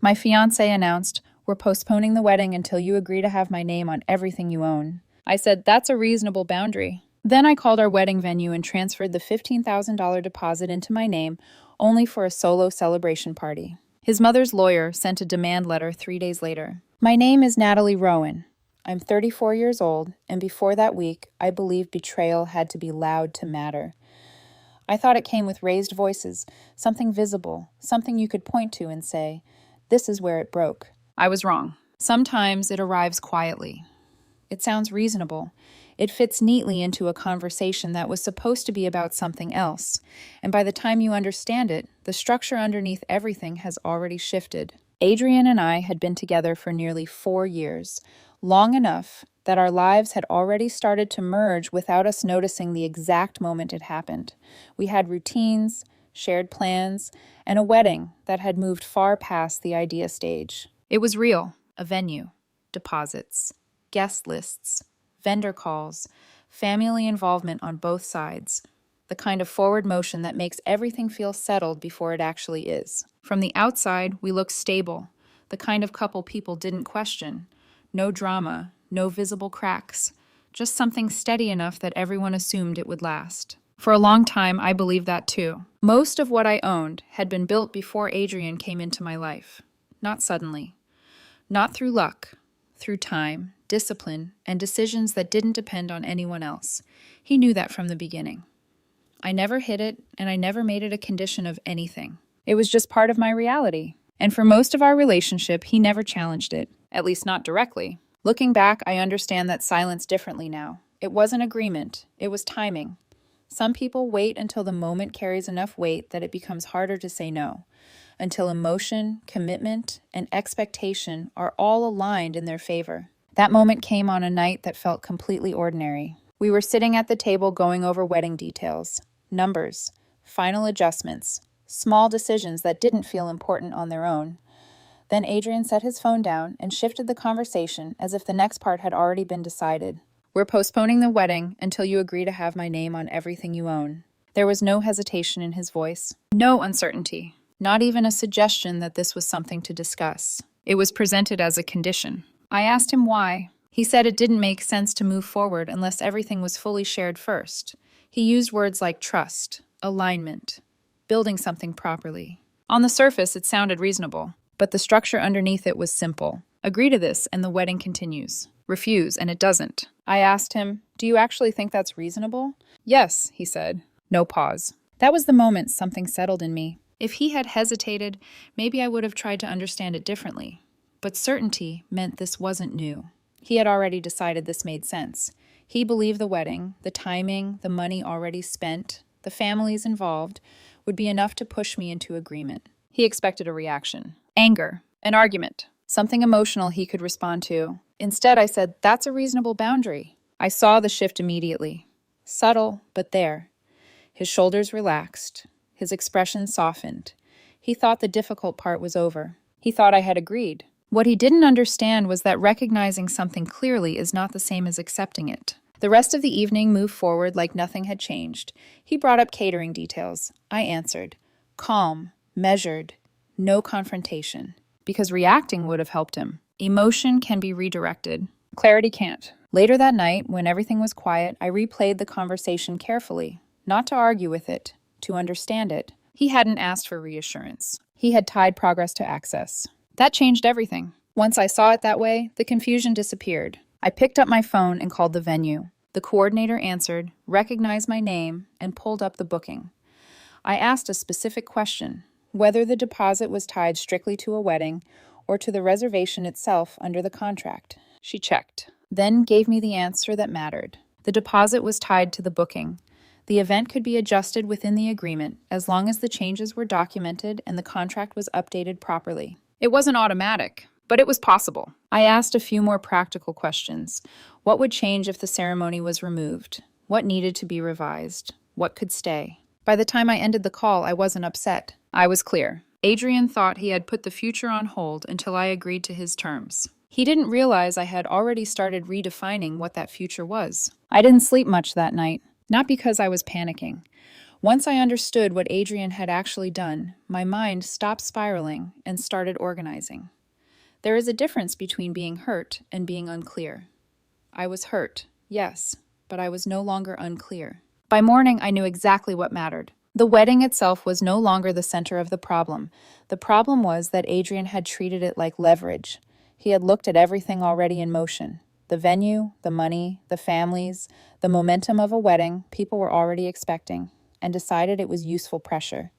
My fiancé announced, "We're postponing the wedding until you agree to have my name on everything you own." I said, "That's a reasonable boundary." Then I called our wedding venue and transferred the $15,000 deposit into my name, only for a solo celebration party. His mother's lawyer sent a demand letter 3 days later. My name is Natalie Rowan. I'm 34 years old, and before that week, I believed betrayal had to be loud to matter. I thought it came with raised voices, something visible, something you could point to and say, "This is where it broke." I was wrong. Sometimes it arrives quietly. It sounds reasonable. It fits neatly into a conversation that was supposed to be about something else, and by the time you understand it, the structure underneath everything has already shifted. Adrian and I had been together for nearly 4 years, long enough that our lives had already started to merge without us noticing the exact moment it happened. We had routines, shared plans, and a wedding that had moved far past the idea stage. It was real, a venue, deposits, guest lists, vendor calls, family involvement on both sides, the kind of forward motion that makes everything feel settled before it actually is. From the outside, we looked stable, the kind of couple people didn't question. No drama, no visible cracks, just something steady enough that everyone assumed it would last. For a long time, I believed that too. Most of what I owned had been built before Adrian came into my life. Not suddenly. Not through luck. Through time, discipline, and decisions that didn't depend on anyone else. He knew that from the beginning. I never hid it, and I never made it a condition of anything. It was just part of my reality. And for most of our relationship, he never challenged it, at least not directly. Looking back, I understand that silence differently now. It wasn't agreement, it was timing. Some people wait until the moment carries enough weight that it becomes harder to say no, until emotion, commitment, and expectation are all aligned in their favor. That moment came on a night that felt completely ordinary. We were sitting at the table going over wedding details, numbers, final adjustments, small decisions that didn't feel important on their own. Then Adrian set his phone down and shifted the conversation as if the next part had already been decided. "We're postponing the wedding until you agree to have my name on everything you own." There was no hesitation in his voice, no uncertainty, not even a suggestion that this was something to discuss. It was presented as a condition. I asked him why. He said it didn't make sense to move forward unless everything was fully shared first. He used words like trust, alignment, building something properly. On the surface, it sounded reasonable, but the structure underneath it was simple. Agree to this and the wedding continues. Refuse and it doesn't. I asked him, "Do you actually think that's reasonable?" "Yes," he said. No pause. That was the moment something settled in me. If he had hesitated, maybe I would have tried to understand it differently. But certainty meant this wasn't new. He had already decided this made sense. He believed the wedding, the timing, the money already spent, the families involved, would be enough to push me into agreement. He expected a reaction. Anger. An argument. Something emotional he could respond to. Instead, I said, "That's a reasonable boundary." I saw the shift immediately. Subtle, but there. His shoulders relaxed. His expression softened. He thought the difficult part was over. He thought I had agreed. What he didn't understand was that recognizing something clearly is not the same as accepting it. The rest of the evening moved forward like nothing had changed. He brought up catering details. I answered. Calm, measured, no confrontation. Because reacting would have helped him. Emotion can be redirected. Clarity can't. Later that night, when everything was quiet, I replayed the conversation carefully. Not to argue with it, to understand it. He hadn't asked for reassurance. He had tied progress to access. That changed everything. Once I saw it that way, the confusion disappeared. I picked up my phone and called the venue. The coordinator answered, recognized my name, and pulled up the booking. I asked a specific question, whether the deposit was tied strictly to a wedding or to the reservation itself under the contract. She checked, then gave me the answer that mattered. The deposit was tied to the booking. The event could be adjusted within the agreement as long as the changes were documented and the contract was updated properly. It wasn't automatic, but it was possible. I asked a few more practical questions. What would change if the ceremony was removed? What needed to be revised? What could stay? By the time I ended the call, I wasn't upset. I was clear. Adrian thought he had put the future on hold until I agreed to his terms. He didn't realize I had already started redefining what that future was. I didn't sleep much that night, not because I was panicking. Once I understood what Adrian had actually done, my mind stopped spiraling and started organizing. There is a difference between being hurt and being unclear. I was hurt, yes, but I was no longer unclear. By morning, I knew exactly what mattered. The wedding itself was no longer the center of the problem. The problem was that Adrian had treated it like leverage. He had looked at everything already in motion. The venue, the money, the families, the momentum of a wedding people were already expecting, and decided it was useful pressure.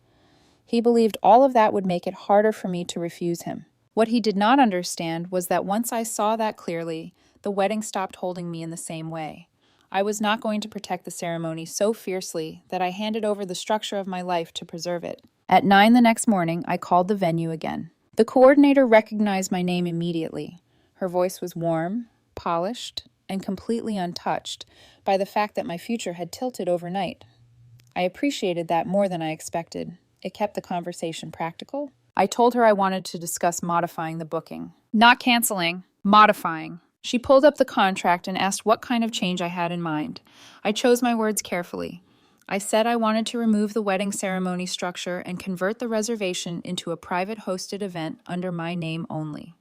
He believed all of that would make it harder for me to refuse him. What he did not understand was that once I saw that clearly, the wedding stopped holding me in the same way. I was not going to protect the ceremony so fiercely that I handed over the structure of my life to preserve it. At 9 the next morning, I called the venue again. The coordinator recognized my name immediately. Her voice was warm, polished, and completely untouched by the fact that my future had tilted overnight. I appreciated that more than I expected. It kept the conversation practical. I told her I wanted to discuss modifying the booking. Not canceling, modifying. She pulled up the contract and asked what kind of change I had in mind. I chose my words carefully. I said I wanted to remove the wedding ceremony structure and convert the reservation into a private hosted event under my name only,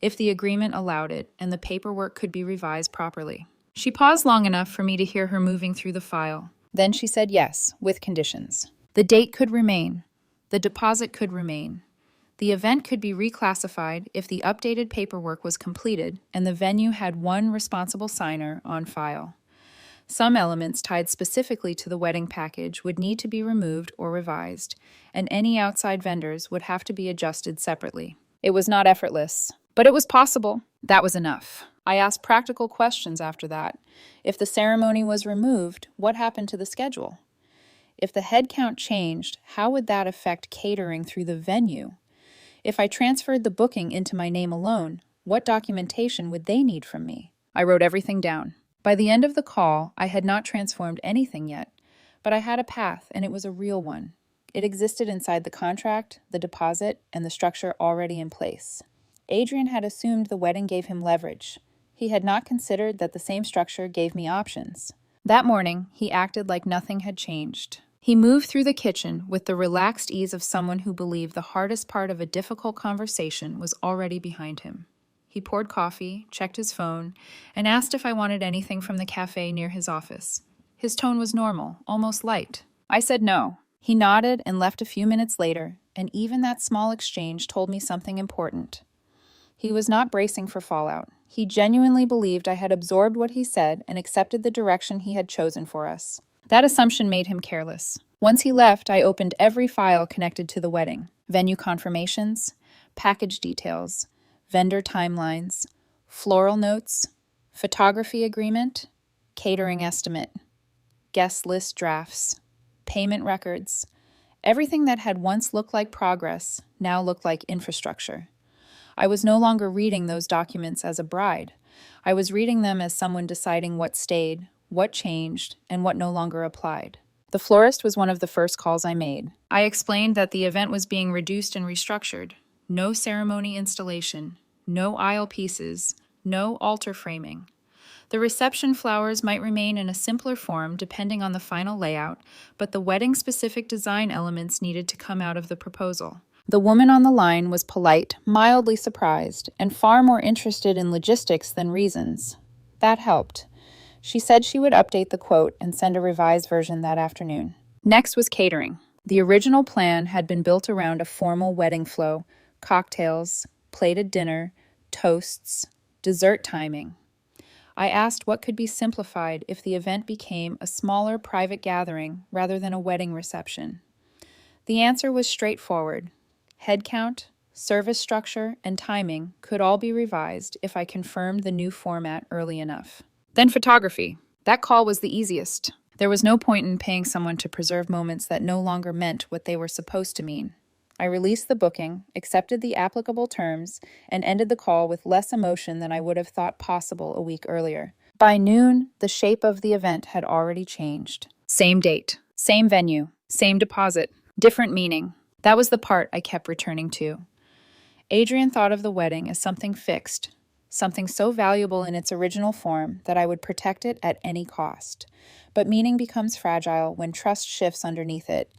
if the agreement allowed it and the paperwork could be revised properly. She paused long enough for me to hear her moving through the file. Then she said yes, with conditions. The date could remain. The deposit could remain. The event could be reclassified if the updated paperwork was completed and the venue had one responsible signer on file. Some elements tied specifically to the wedding package would need to be removed or revised, and any outside vendors would have to be adjusted separately. It was not effortless, but it was possible. That was enough. I asked practical questions after that. If the ceremony was removed, what happened to the schedule? If the head count changed, how would that affect catering through the venue? If I transferred the booking into my name alone, what documentation would they need from me? I wrote everything down. By the end of the call, I had not transformed anything yet, but I had a path, and it was a real one. It existed inside the contract, the deposit, and the structure already in place. Adrian had assumed the wedding gave him leverage. He had not considered that the same structure gave me options. That morning, he acted like nothing had changed. He moved through the kitchen with the relaxed ease of someone who believed the hardest part of a difficult conversation was already behind him. He poured coffee, checked his phone, and asked if I wanted anything from the cafe near his office. His tone was normal, almost light. I said no. He nodded and left a few minutes later, and even that small exchange told me something important. He was not bracing for fallout. He genuinely believed I had absorbed what he said and accepted the direction he had chosen for us. That assumption made him careless. Once he left, I opened every file connected to the wedding: venue confirmations, package details, vendor timelines, floral notes, photography agreement, catering estimate, guest list drafts, payment records. Everything that had once looked like progress now looked like infrastructure. I was no longer reading those documents as a bride. I was reading them as someone deciding what stayed, what changed, and what no longer applied. The florist was one of the first calls I made. I explained that the event was being reduced and restructured. No ceremony installation, no aisle pieces, no altar framing. The reception flowers might remain in a simpler form depending on the final layout, but the wedding-specific design elements needed to come out of the proposal. The woman on the line was polite, mildly surprised, and far more interested in logistics than reasons. That helped. She said she would update the quote and send a revised version that afternoon. Next was catering. The original plan had been built around a formal wedding flow: cocktails, plated dinner, toasts, dessert timing. I asked what could be simplified if the event became a smaller private gathering rather than a wedding reception. The answer was straightforward. Head count, service structure, and timing could all be revised if I confirmed the new format early enough. Then photography. That call was the easiest. There was no point in paying someone to preserve moments that no longer meant what they were supposed to mean. I released the booking, accepted the applicable terms, and ended the call with less emotion than I would have thought possible a week earlier. By noon, the shape of the event had already changed. Same date, same venue, same deposit, different meaning. That was the part I kept returning to. Adrian thought of the wedding as something fixed, something so valuable in its original form that I would protect it at any cost. But meaning becomes fragile when trust shifts underneath it.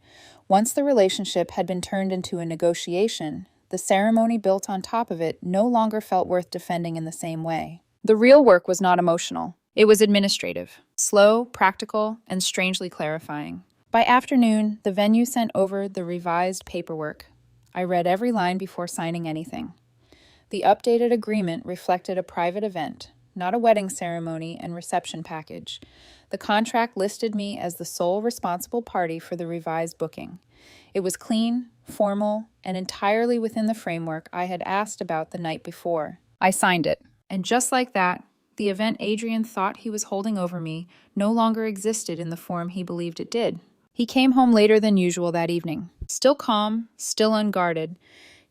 Once the relationship had been turned into a negotiation, the ceremony built on top of it no longer felt worth defending in the same way. The real work was not emotional. It was administrative, slow, practical, and strangely clarifying. By afternoon, the venue sent over the revised paperwork. I read every line before signing anything. The updated agreement reflected a private event, not a wedding ceremony and reception package. The contract listed me as the sole responsible party for the revised booking. It was clean, formal, and entirely within the framework I had asked about the night before. I signed it, and just like that, the event Adrian thought he was holding over me no longer existed in the form he believed it did. He came home later than usual that evening. Still calm, still unguarded,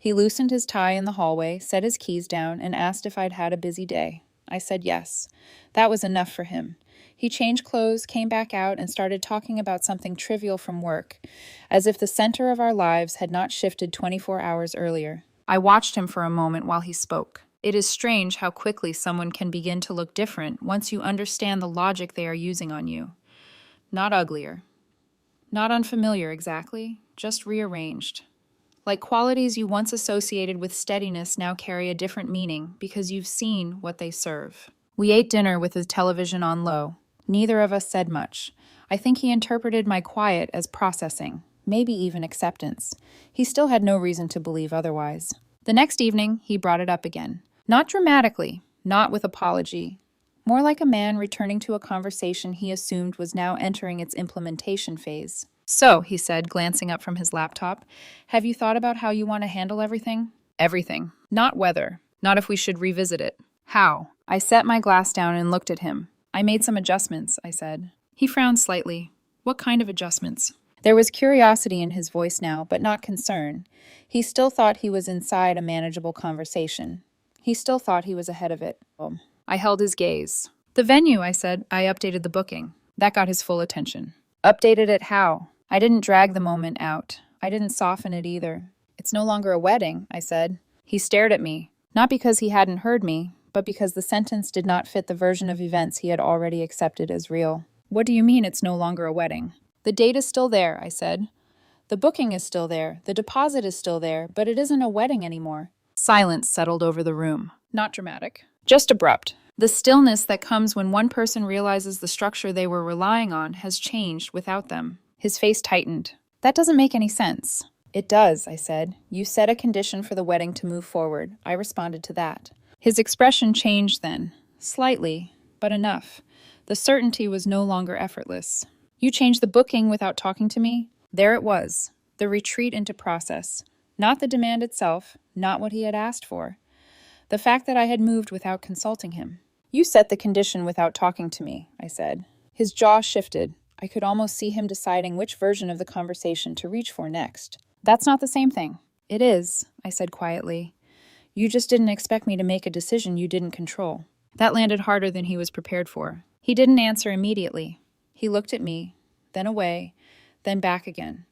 he loosened his tie in the hallway, set his keys down, and asked if I'd had a busy day. I said yes. That was enough for him. He changed clothes, came back out, and started talking about something trivial from work, as if the center of our lives had not shifted 24 hours earlier. I watched him for a moment while he spoke. It is strange how quickly someone can begin to look different once you understand the logic they are using on you. Not uglier. Not unfamiliar exactly, just rearranged. Like qualities you once associated with steadiness now carry a different meaning because you've seen what they serve. We ate dinner with the television on low. Neither of us said much. I think he interpreted my quiet as processing, maybe even acceptance. He still had no reason to believe otherwise. The next evening, he brought it up again. Not dramatically, not with apology. More like a man returning to a conversation he assumed was now entering its implementation phase. So, he said, glancing up from his laptop, have you thought about how you want to handle everything? Everything. Not whether. Not if we should revisit it. How? I set my glass down and looked at him. I made some adjustments, I said. He frowned slightly. What kind of adjustments? There was curiosity in his voice now, but not concern. He still thought he was inside a manageable conversation. He still thought he was ahead of it. I held his gaze. The venue, I said. I updated the booking. That got his full attention. Updated it how? I didn't drag the moment out. I didn't soften it either. It's no longer a wedding, I said. He stared at me, not because he hadn't heard me, but because the sentence did not fit the version of events he had already accepted as real. What do you mean it's no longer a wedding? The date is still there, I said. The booking is still there, the deposit is still there, but it isn't a wedding anymore. Silence settled over the room. Not dramatic. Just abrupt. The stillness that comes when one person realizes the structure they were relying on has changed without them. His face tightened. That doesn't make any sense. It does, I said. You set a condition for the wedding to move forward. I responded to that. His expression changed then. Slightly, but enough. The certainty was no longer effortless. You changed the booking without talking to me? There it was. The retreat into process. Not the demand itself, not what he had asked for. The fact that I had moved without consulting him. You set the condition without talking to me, I said. His jaw shifted. I could almost see him deciding which version of the conversation to reach for next. That's not the same thing. It is, I said quietly. You just didn't expect me to make a decision you didn't control. That landed harder than he was prepared for. He didn't answer immediately. He looked at me, then away, then back again.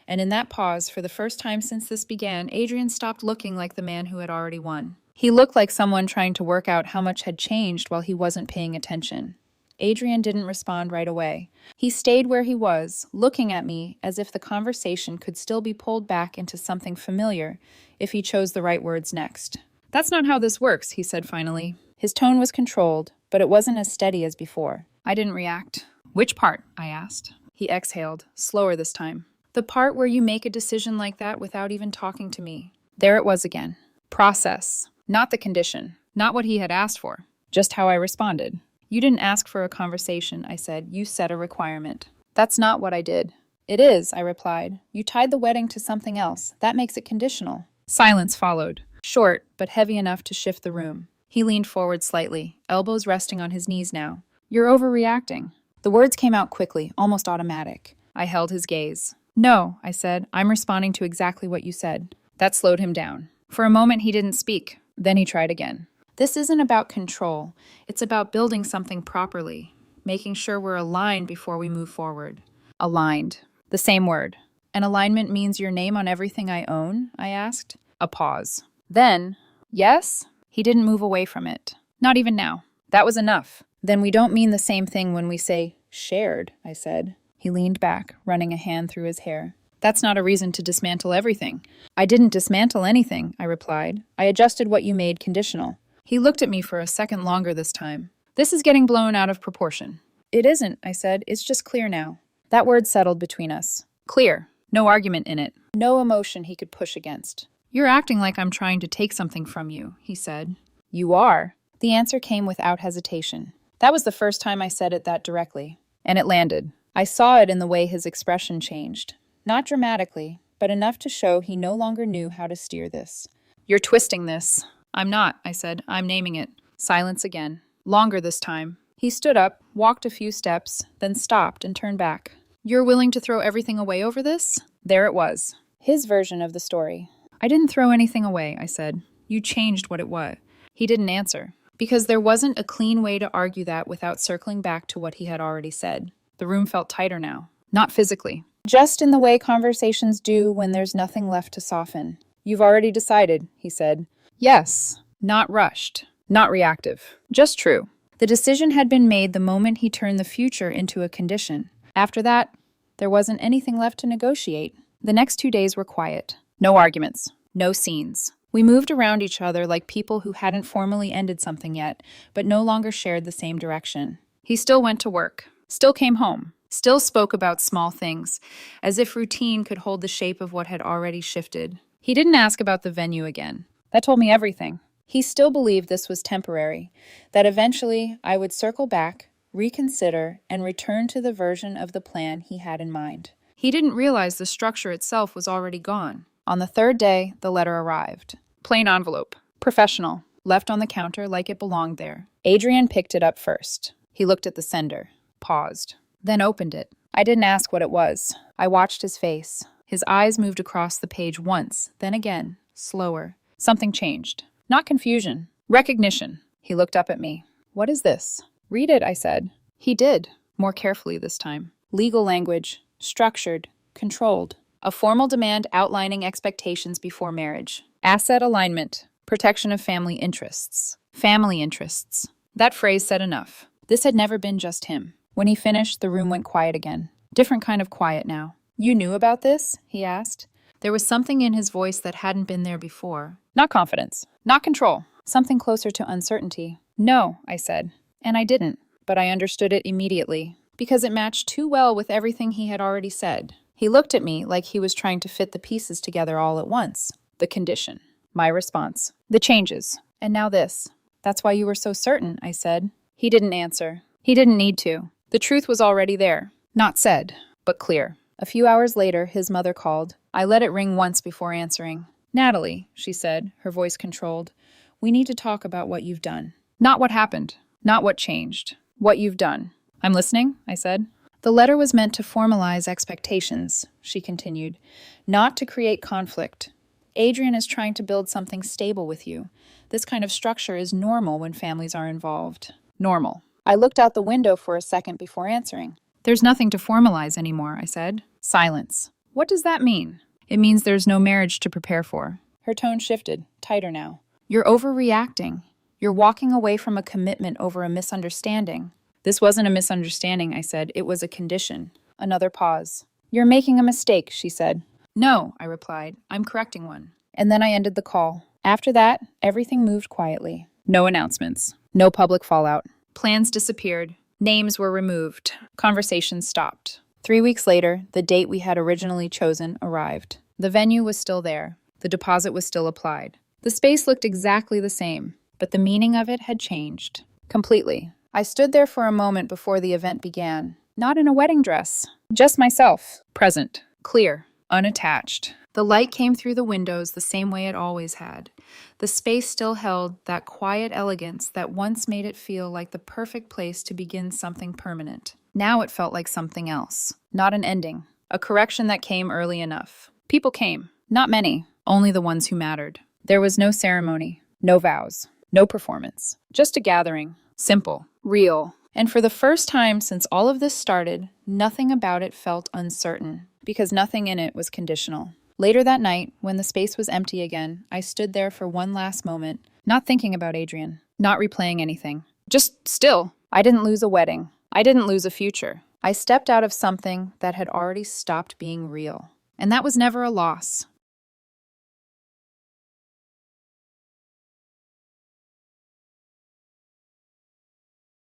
And in that pause, for the first time since this began, Adrian stopped looking like the man who had already won. He looked like someone trying to work out how much had changed while he wasn't paying attention. Adrian didn't respond right away. He stayed where he was, looking at me as if the conversation could still be pulled back into something familiar if he chose the right words next. That's not how this works, he said finally. His tone was controlled, but it wasn't as steady as before. I didn't react. Which part? I asked. He exhaled, slower this time. The part where you make a decision like that without even talking to me. There it was again. Process. Not the condition. Not what he had asked for. Just how I responded. You didn't ask for a conversation, I said. You set a requirement. That's not what I did. It is, I replied. You tied the wedding to something else. That makes it conditional. Silence followed. Short, but heavy enough to shift the room. He leaned forward slightly, elbows resting on his knees now. You're overreacting. The words came out quickly, almost automatic. I held his gaze. No, I said. I'm responding to exactly what you said. That slowed him down. For a moment, he didn't speak. Then he tried again. This isn't about control. It's about building something properly, making sure we're aligned before we move forward. Aligned. The same word. And alignment means your name on everything I own? I asked. A pause. Then, yes? He didn't move away from it. Not even now. That was enough. Then we don't mean the same thing when we say shared, I said. He leaned back, running a hand through his hair. That's not a reason to dismantle everything. I didn't dismantle anything, I replied. I adjusted what you made conditional. He looked at me for a second longer this time. This is getting blown out of proportion. It isn't, I said. It's just clear now. That word settled between us. Clear. No argument in it. No emotion he could push against. You're acting like I'm trying to take something from you, he said. You are. The answer came without hesitation. That was the first time I said it that directly. And it landed. I saw it in the way his expression changed. Not dramatically, but enough to show he no longer knew how to steer this. You're twisting this. I'm not, I said. I'm naming it. Silence again. Longer this time. He stood up, walked a few steps, then stopped and turned back. You're willing to throw everything away over this? There it was. His version of the story. I didn't throw anything away, I said. You changed what it was. He didn't answer, because there wasn't a clean way to argue that without circling back to what he had already said. The room felt tighter now. Not physically. Just in the way conversations do when there's nothing left to soften. You've already decided, he said. Yes. Not rushed. Not reactive. Just true. The decision had been made the moment he turned the future into a condition. After that, there wasn't anything left to negotiate. The next 2 days were quiet. No arguments. No scenes. We moved around each other like people who hadn't formally ended something yet, but no longer shared the same direction. He still went to work. Still came home. Still spoke about small things, as if routine could hold the shape of what had already shifted. He didn't ask about the venue again. That told me everything. He still believed this was temporary, that eventually I would circle back, reconsider, and return to the version of the plan he had in mind. He didn't realize the structure itself was already gone. On the third day, the letter arrived. Plain envelope. Professional. Left on the counter like it belonged there. Adrian picked it up first. He looked at the sender. Paused. Then opened it. I didn't ask what it was. I watched his face. His eyes moved across the page once, then again, slower. Something changed. Not confusion. Recognition. He looked up at me. What is this? Read it, I said. He did. More carefully this time. Legal language. Structured. Controlled. A formal demand outlining expectations before marriage. Asset alignment. Protection of family interests. Family interests. That phrase said enough. This had never been just him. When he finished, the room went quiet again. Different kind of quiet now. You knew about this? He asked. There was something in his voice that hadn't been there before. Not confidence. Not control. Something closer to uncertainty. No, I said. And I didn't. But I understood it immediately. Because it matched too well with everything he had already said. He looked at me like he was trying to fit the pieces together all at once. The condition. My response. The changes. And now this. That's why you were so certain, I said. He didn't answer. He didn't need to. The truth was already there. Not said, but clear. A few hours later, his mother called. I let it ring once before answering. Natalie, she said, her voice controlled, we need to talk about what you've done. Not what happened. Not what changed. What you've done. I'm listening, I said. The letter was meant to formalize expectations, she continued, not to create conflict. Adrian is trying to build something stable with you. This kind of structure is normal when families are involved. Normal. I looked out the window for a second before answering. There's nothing to formalize anymore, I said. Silence. What does that mean? It means there's no marriage to prepare for. Her tone shifted, tighter now. You're overreacting. You're walking away from a commitment over a misunderstanding. This wasn't a misunderstanding, I said. It was a condition. Another pause. You're making a mistake, she said. No, I replied. I'm correcting one. And then I ended the call. After that, everything moved quietly. No announcements. No public fallout. Plans disappeared. Names were removed. Conversations stopped. 3 weeks later, the date we had originally chosen arrived. The venue was still there. The deposit was still applied. The space looked exactly the same, but the meaning of it had changed. Completely. I stood there for a moment before the event began. Not in a wedding dress. Just myself. Present. Clear. Unattached. The light came through the windows the same way it always had. The space still held that quiet elegance that once made it feel like the perfect place to begin something permanent. Now it felt like something else. Not an ending. A correction that came early enough. People came. Not many. Only the ones who mattered. There was no ceremony. No vows. No performance. Just a gathering. Simple. Real. And for the first time since all of this started, nothing about it felt uncertain. Because nothing in it was conditional. Later that night, when the space was empty again, I stood there for one last moment, not thinking about Adrian, not replaying anything. Just still. I didn't lose a wedding. I didn't lose a future. I stepped out of something that had already stopped being real. And that was never a loss.